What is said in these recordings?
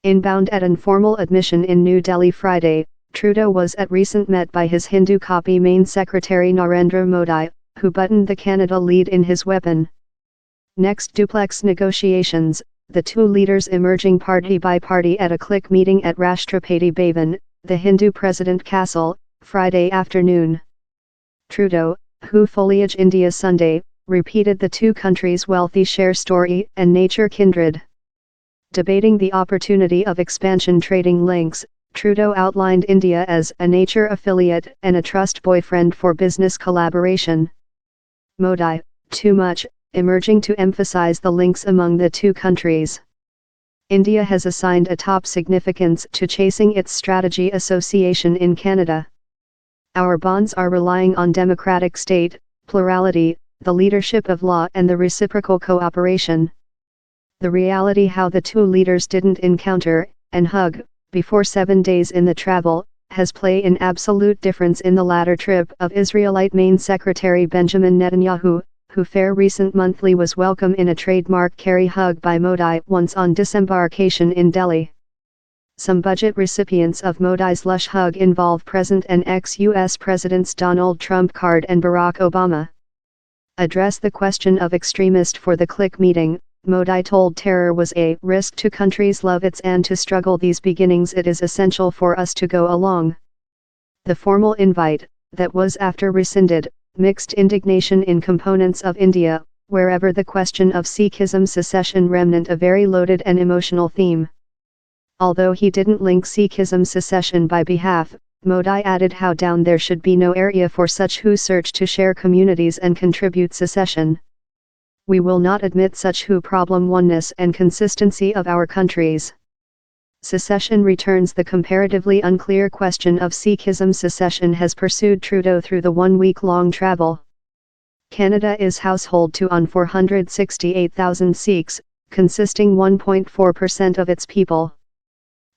Inbound at informal admission in New Delhi Friday, Trudeau was at recent met by his Hindu copy main secretary Narendra Modi, who buttoned the Canada lead in his weapon. Next duplex negotiations, the two leaders emerging party by party at a click meeting at Rashtrapati Bhavan, the Hindu President Castle, Friday afternoon. Trudeau, who foliage India Sunday, repeated the two countries' wealthy share story and nature kindred. Debating the opportunity of expansion trading links, Trudeau outlined India as a nature affiliate and a trust boyfriend for business collaboration. Modi, too much, emerging to emphasize the links among the two countries. India has assigned a top significance to chasing its strategy association in Canada. Our bonds are relying on democratic state, plurality, the leadership of law and the reciprocal cooperation. The reality how the two leaders didn't encounter and hug before 7 days in the travel has played an absolute difference in the latter trip of Israelite Main Secretary Benjamin Netanyahu, who fair recent monthly was welcome in a trademark carry hug by Modi once on disembarkation in Delhi. Some budget recipients of Modi's lush hug involve present and ex-US Presidents Donald Trump Card and Barack Obama. Address the question of extremist for the click meeting, Modi told terror was a risk to countries love its and to struggle these beginnings it is essential for us to go along. The formal invite, that was after rescinded, mixed indignation in components of India, wherever the question of Sikhism secession remnant a very loaded and emotional theme. Although he didn't link Sikhism secession by behalf, Modi added how down there should be no area for such who search to share communities and contribute secession. We will not admit such who problem oneness and consistency of our countries. Secession returns the comparatively unclear question of Sikhism secession has pursued Trudeau through the 1 week-long travel. Canada is household to on 468,000 Sikhs, consisting 1.4% of its people.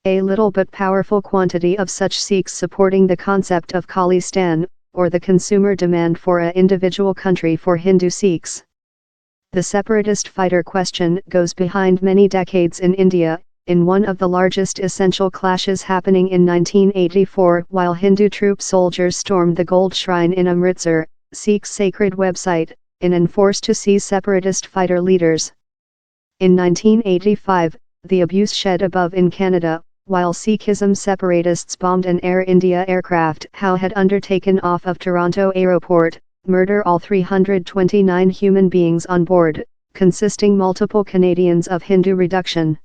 A little but powerful quantity of such Sikhs supporting the concept of Khalistan, or the consumer demand for an individual country for Hindu Sikhs. The separatist fighter question goes behind many decades in India, in one of the largest essential clashes happening in 1984 while Hindu troop soldiers stormed the Gold Shrine in Amritsar, Sikhs' sacred website, in an force to seize separatist fighter leaders. In 1985, the abuse shed above in Canada, while Sikhism separatists bombed an Air India aircraft had undertaken off of Toronto Airport, murder all 329 human beings on board, consisting multiple Canadians of Hindu reduction.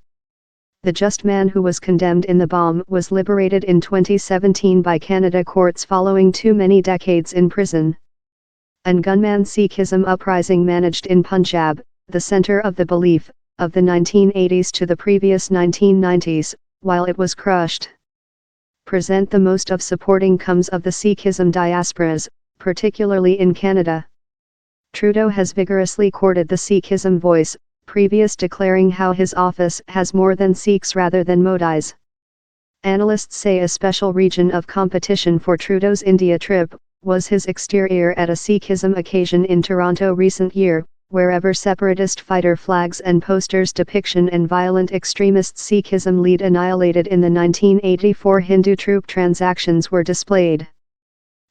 The just man who was condemned in the bomb was liberated in 2017 by Canada courts following too many decades in prison. An gunman Sikhism uprising managed in Punjab, the centre of the belief, of the 1980s to the previous 1990s, while it was crushed. Present the most of supporting comes of the Sikhism diasporas, particularly in Canada. Trudeau has vigorously courted the Sikhism voice, previous declaring how his office has more than Sikhs rather than Modi's. Analysts say a special region of competition for Trudeau's India trip was his exterior at a Sikhism occasion in Toronto recent year, wherever separatist fighter flags and posters depiction and violent extremist Sikhism lead annihilated in the 1984 Hindu troop transactions were displayed.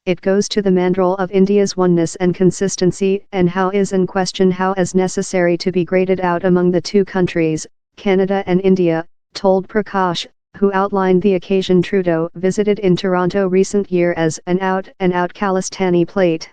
It goes to the mandrel of India's oneness and consistency and how is in question how as necessary to be graded out among the two countries, Canada and India, told Prakash, who outlined the occasion Trudeau visited in Toronto recent year as an out-and-out Khalistani plate.